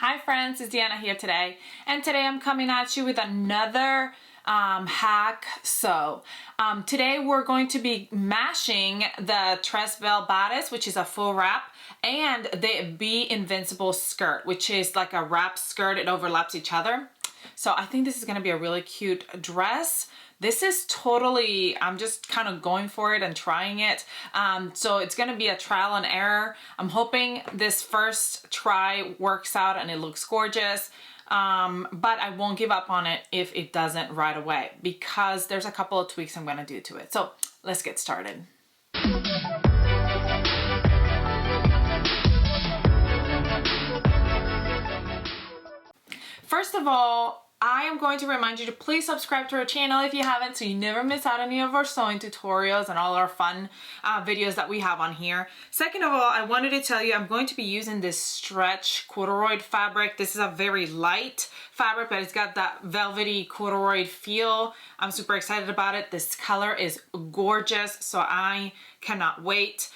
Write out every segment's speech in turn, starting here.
Hi friends, it's Deanna here today, and today I'm coming at you with another hack sew. Today we're going to be mashing the Tres Belle bodice, which is a full wrap, and the Be Invincible skirt, which is like a wrap skirt. It overlaps each other. So I think this is going to be a really cute dress. This is totally, I'm just kind of going for it and trying it. So it's going to be a trial and error. I'm hoping this first try works out and it looks gorgeous. But I won't give up on it if it doesn't right away, because there's a couple of tweaks I'm going to do to it. So let's get started. First of all, I am going to remind you to please subscribe to our channel if you haven't, so you never miss out on any of our sewing tutorials and all our fun videos that we have on here. Second of all, I wanted to tell you I'm going to be using this Stretch Corduroy fabric. This is a very light fabric, but it's got that velvety corduroy feel. I'm super excited about it. This color is gorgeous, so I cannot wait.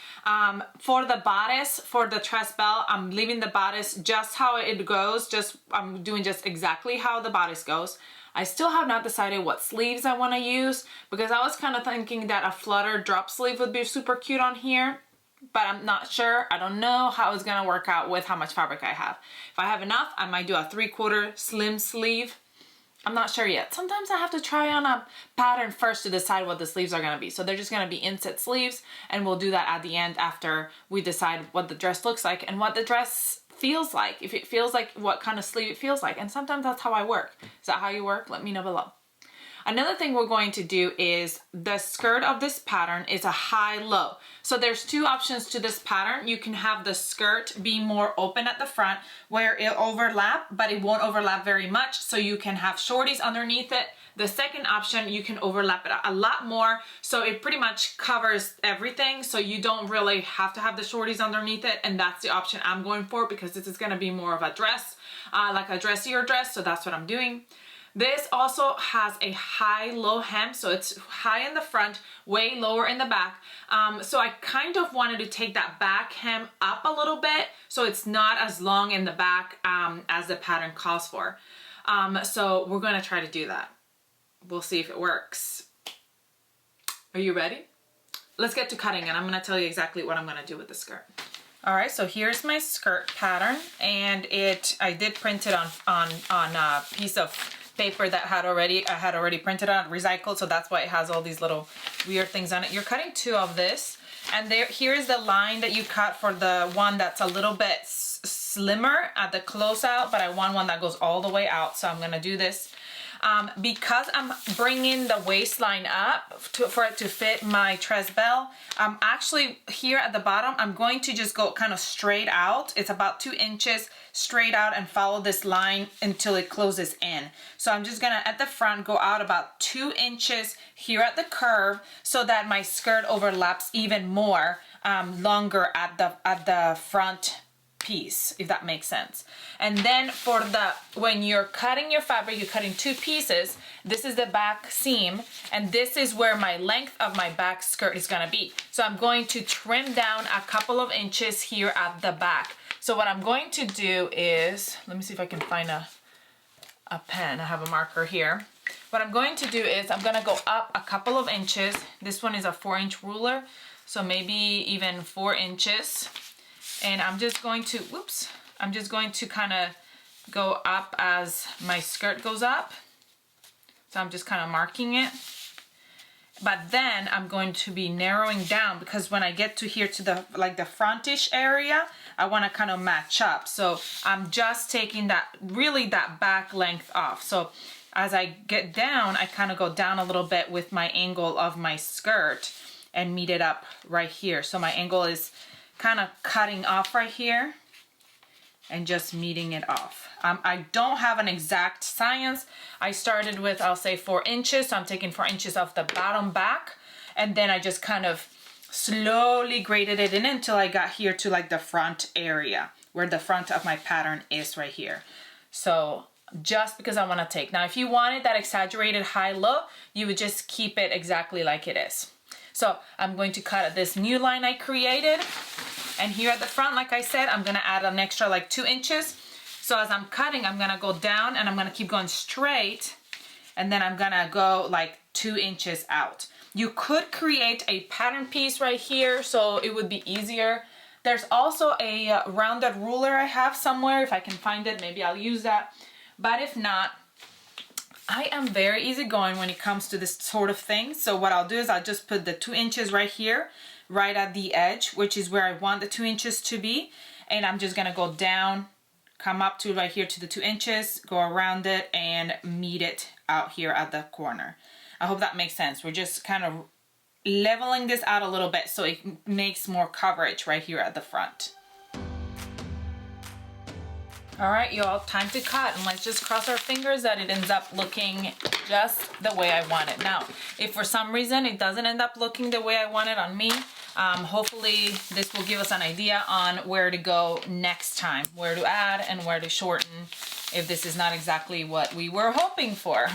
For the bodice, for the Tres Belle, I'm leaving the bodice just how it goes. I'm doing just exactly how the bodice goes. I still have not decided what sleeves I want to use, because I was kind of thinking that a flutter drop sleeve would be super cute on here, but I'm not sure. I don't know how it's gonna work out with how much fabric I have. If I have enough, I might do a 3/4 slim sleeve. I'm not sure yet. Sometimes I have to try on a pattern first to decide what the sleeves are gonna be. So they're just gonna be inset sleeves, and we'll do that at the end after we decide what the dress looks like and what the dress feels like. If it feels like, what kind of sleeve it feels like. And sometimes that's how I work. Is that how you work? Let me know below. Another thing we're going to do is the skirt of this pattern is a high-low. So there's two options to this pattern. You can have the skirt be more open at the front where it'll overlap, but it won't overlap very much. So you can have shorties underneath it. The second option, you can overlap it a lot more. So it pretty much covers everything. So you don't really have to have the shorties underneath it. And that's the option I'm going for, because this is gonna be more of a dress, like a dressier dress. So that's what I'm doing. This also has a high-low hem, so it's high in the front, way lower in the back. So I kind of wanted to take that back hem up a little bit, so it's not as long in the back as the pattern calls for. So we're gonna try to do that. We'll see if it works. Are you ready? Let's get to cutting, and I'm gonna tell you exactly what I'm gonna do with the skirt. All right, so here's my skirt pattern, and I did print it on a piece of paper that I had already printed on, recycled, so that's why it has all these little weird things on it. You're cutting two of this, and here is the line that you cut for the one that's a little bit slimmer at the closeout, but I want one that goes all the way out, so I'm gonna do this. Because I'm bringing the waistline up for it to fit my Tres Belle, actually here at the bottom, I'm going to just go kind of straight out. It's about 2 inches straight out and follow this line until it closes in. So I'm just gonna, at the front, go out about 2 inches here at the curve so that my skirt overlaps even more, longer at the front piece, if that makes sense. And then for when you're cutting your fabric, you're cutting 2 pieces. This is the back seam, and this is where my length of my back skirt is gonna be. So I'm going to trim down a couple of inches here at the back. So what I'm going to do is, let me see if I can find a pen. I have a marker here. What I'm going to do is I'm gonna go up a couple of inches. This one is a 4-inch ruler, so maybe even 4 inches. And I'm just going to kind of go up as my skirt goes up. So I'm just kind of marking it. But then I'm going to be narrowing down, because when I get to here to the frontish area, I want to kind of match up. So I'm just taking that back length off. So as I get down, I kind of go down a little bit with my angle of my skirt and meet it up right here. So my angle is kind of cutting off right here and just meeting it off. I don't have an exact science. I started with, I'll say 4 inches. So I'm taking 4 inches off the bottom back, and then I just kind of slowly graded it in until I got here to like the front area where the front of my pattern is right here. So just because I want to take. Now, if you wanted that exaggerated high-low, you would just keep it exactly like it is. So I'm going to cut at this new line I created. And here at the front, like I said, I'm gonna add an extra like 2 inches. So as I'm cutting, I'm gonna go down and I'm gonna keep going straight, and then I'm gonna go like 2 inches out. You could create a pattern piece right here so it would be easier. There's also a rounded ruler I have somewhere. If I can find it, maybe I'll use that. But if not, I am very easygoing when it comes to this sort of thing. So what I'll do is I'll just put the 2 inches right here, right at the edge, which is where I want the 2 inches to be. And I'm just gonna go down, come up to right here to the 2 inches, go around it and meet it out here at the corner. I hope that makes sense. We're just kind of leveling this out a little bit so it makes more coverage right here at the front. All right, y'all, time to cut, and let's just cross our fingers that it ends up looking just the way I want it. Now, if for some reason it doesn't end up looking the way I want it on me, hopefully this will give us an idea on where to go next time, where to add and where to shorten if this is not exactly what we were hoping for.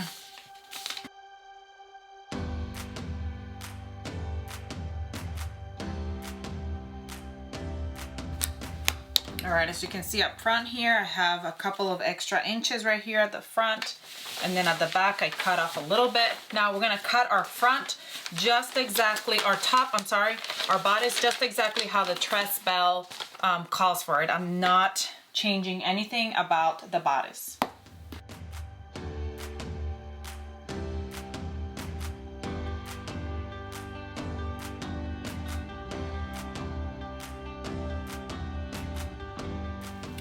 All right, as you can see up front here, I have a couple of extra inches right here at the front, and then at the back I cut off a little bit. Now we're gonna cut our front just exactly, our top, I'm sorry, our bodice just exactly how the Tres Belle calls for it. I'm not changing anything about the bodice.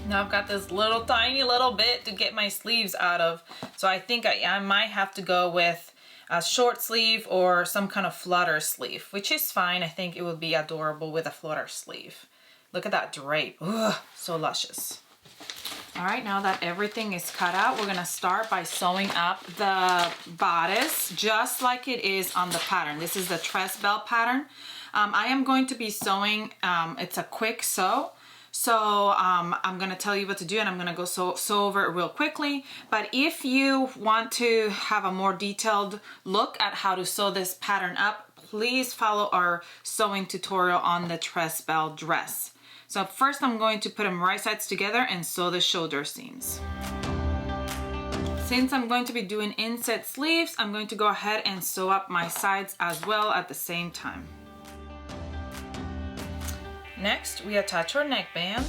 Now I've got this little tiny little bit to get my sleeves out of. So I think I might have to go with a short sleeve or some kind of flutter sleeve, which is fine. I think it would be adorable with a flutter sleeve. Look at that drape. Ugh, so luscious. All right, now that everything is cut out, we're gonna start by sewing up the bodice just like it is on the pattern. This is the Tres Belle pattern. I am going to be sewing, it's a quick sew. So I'm gonna tell you what to do, and I'm gonna go sew over it real quickly. But if you want to have a more detailed look at how to sew this pattern up, please follow our sewing tutorial on the Tres Belle dress. So first I'm going to put them right sides together and sew the shoulder seams. Since I'm going to be doing inset sleeves, I'm going to go ahead and sew up my sides as well at the same time. Next, we attach our neckband.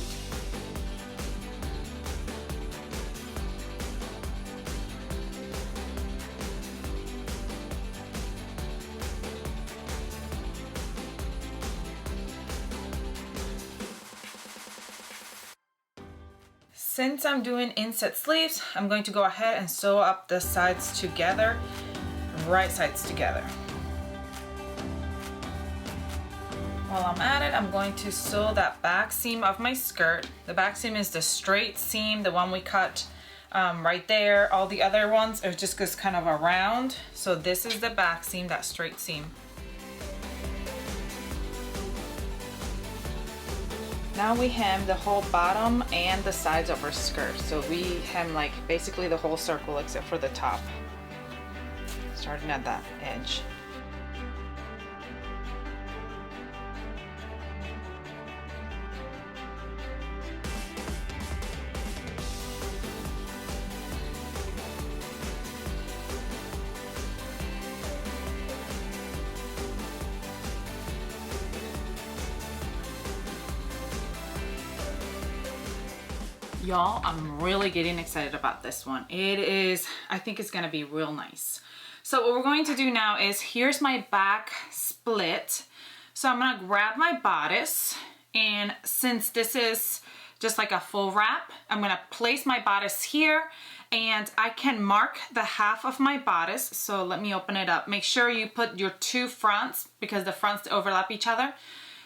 Since I'm doing inset sleeves, I'm going to go ahead and sew up the sides together, right sides together. While I'm at it, I'm going to sew that back seam of my skirt. The back seam is the straight seam, the one we cut right there. All the other ones are just kind of around. So this is the back seam, that straight seam. Now we hem the whole bottom and the sides of our skirt. So we hem like basically the whole circle except for the top, starting at that edge. Y'all, I'm really getting excited about this one. It is, I think it's gonna be real nice. So what we're going to do now is, here's my back split. So I'm gonna grab my bodice, and since this is just like a full wrap, I'm gonna place my bodice here, and I can mark the half of my bodice. So let me open it up. Make sure you put your two fronts, because the fronts overlap each other,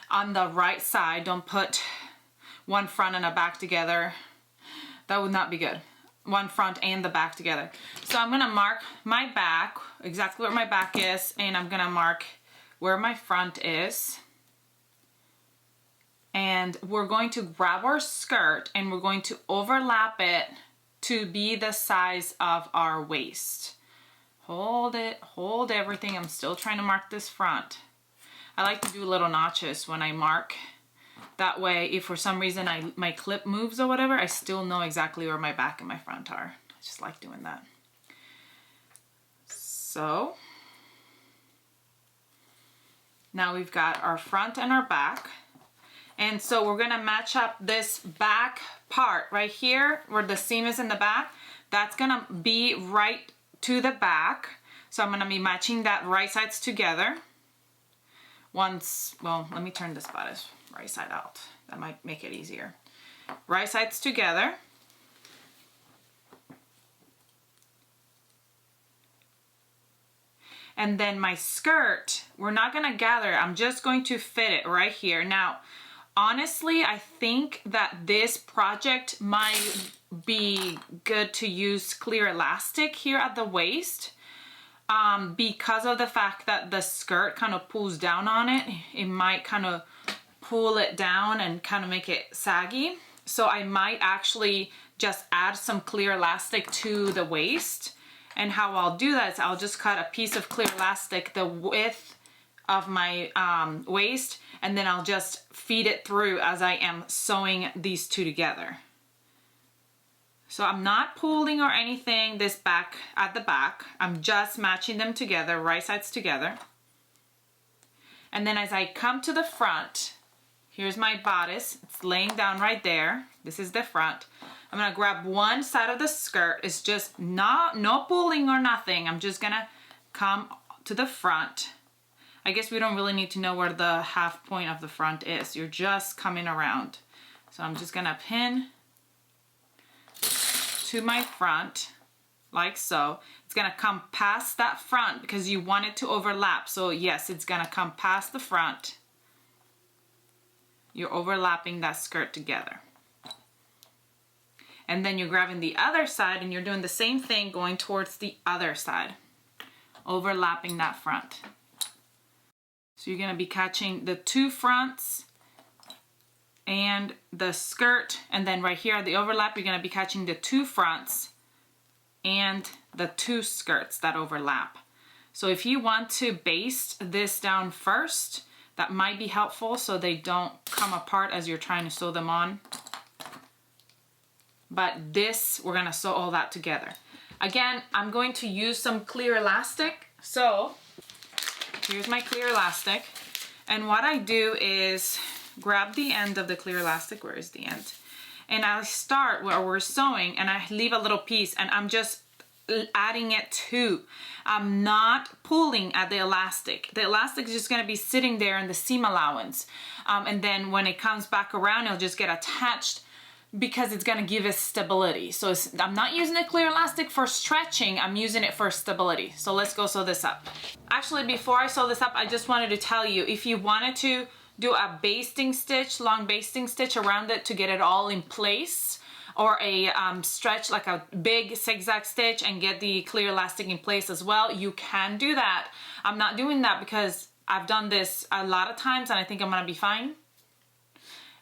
on the right side. Don't put one front and a back together. That would not be good. One front and the back together. So I'm gonna mark my back, exactly where my back is, and I'm gonna mark where my front is. And we're going to grab our skirt and we're going to overlap it to be the size of our waist. Hold it, hold everything. I'm still trying to mark this front. I like to do little notches when I mark That way, if for some reason my clip moves or whatever, I still know exactly where my back and my front are. I just like doing that. So now we've got our front and our back. And so we're gonna match up this back part right here where the seam is in the back. That's gonna be right to the back. So I'm gonna be matching that right sides together. Well, let me turn this bodice right side out. That might make it easier. Right sides together. And then my skirt, we're not gonna gather. I'm just going to fit it right here. Now, honestly, I think that this project might be good to use clear elastic here at the waist. Because of the fact that the skirt kind of pulls down on it, it might kind of pull it down and kind of make it saggy. So I might actually just add some clear elastic to the waist. And how I'll do that is I'll just cut a piece of clear elastic the width of my waist, and then I'll just feed it through as I am sewing these two together. So I'm not pulling or anything this back at the back. I'm just matching them together, right sides together. And then as I come to the front, here's my bodice. It's laying down right there. This is the front. I'm gonna grab one side of the skirt. It's just no pulling or nothing. I'm just gonna come to the front. I guess we don't really need to know where the half point of the front is. You're just coming around. So I'm just gonna pin to my front like so. It's gonna come past that front because you want it to overlap. So yes, it's gonna come past the front. You're overlapping that skirt together. And then you're grabbing the other side and you're doing the same thing going towards the other side, overlapping that front. So you're gonna be catching the two fronts and the skirt, and then right here at the overlap you're going to be catching the two fronts and the two skirts that overlap. So if you want to baste this down first, that might be helpful so they don't come apart as you're trying to sew them on. But this, we're going to sew all that together. Again, I'm going to use some clear elastic. So here's my clear elastic, and what I do is grab the end of the clear elastic. Where is the end? And I start where we're sewing and I leave a little piece and I'm just adding it to. I'm not pulling at the elastic. The elastic is just going to be sitting there in the seam allowance. And then when it comes back around, it'll just get attached because it's going to give us stability. So I'm not using the clear elastic for stretching, I'm using it for stability. So let's go sew this up. Actually, before I sew this up, I just wanted to tell you, if you wanted to do a basting stitch, long basting stitch around it to get it all in place, or a stretch like a big zigzag stitch and get the clear elastic in place as well, you can do that. I'm not doing that because I've done this a lot of times and I think I'm gonna be fine.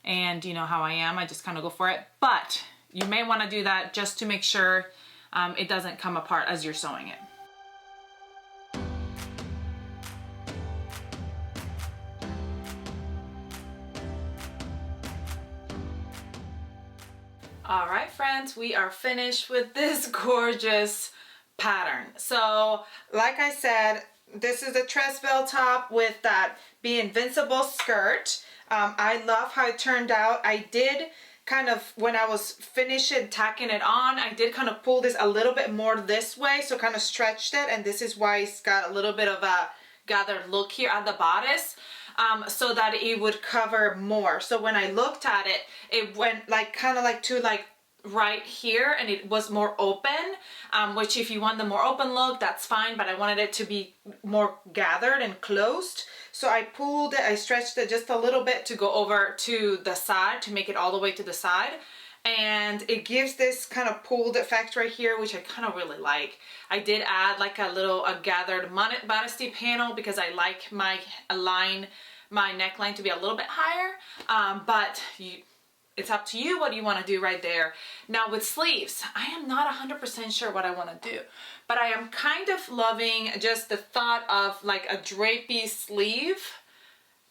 And you know how I am, I just kind of go for it. But you may want to do that just to make sure it doesn't come apart as you're sewing it. All right, friends, we are finished with this gorgeous pattern. So like I said, this is a Tres Belle top with that Be Invincible skirt. I love how it turned out. I did kind of, when I was finishing tacking it on, I did kind of pull this a little bit more this way, so kind of stretched it, and this is why it's got a little bit of a gathered look here at the bodice. So that it would cover more. So when I looked at it, it went like kind of like to like right here, and it was more open, which if you want the more open look, that's fine, but I wanted it to be more gathered and closed. So I pulled it, I stretched it just a little bit to go over to the side to make it all the way to the side. And it gives this kind of pulled effect right here, which I kind of really like. I did add like a gathered modesty panel because I like my neckline to be a little bit higher, but it's up to you what you want to do right there. Now with sleeves, I am not 100% sure what I want to do, but I am kind of loving just the thought of like a drapey sleeve.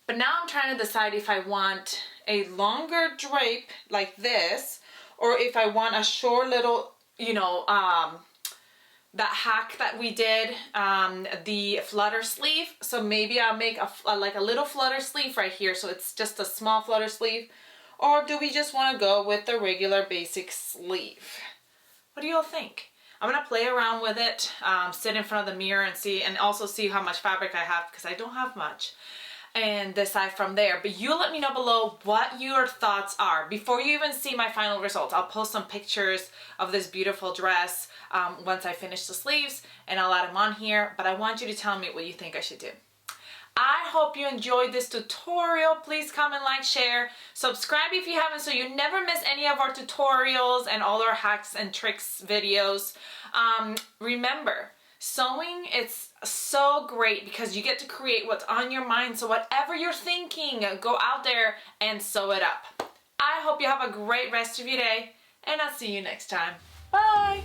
But now I'm trying to decide if I want a longer drape like this, or if I want a short little, you know, that hack that we did, the flutter sleeve. So maybe I'll make like a little flutter sleeve right here, so it's just a small flutter sleeve. Or do we just want to go with the regular basic sleeve? What do you all think? I'm gonna play around with it, sit in front of the mirror and see, and also see how much fabric I have, because I don't have much, and decide from there. But you let me know below what your thoughts are. Before you even see my final results, I'll post some pictures of this beautiful dress once I finish the sleeves, and I'll add them on here, but I want you to tell me what you think I should do. I hope you enjoyed this tutorial. Please comment, like, share, subscribe if you haven't, so you never miss any of our tutorials and all our hacks and tricks videos. Remember, sewing, it's so great because you get to create what's on your mind. So whatever you're thinking, go out there and sew it up. I hope you have a great rest of your day, and I'll see you next time. Bye!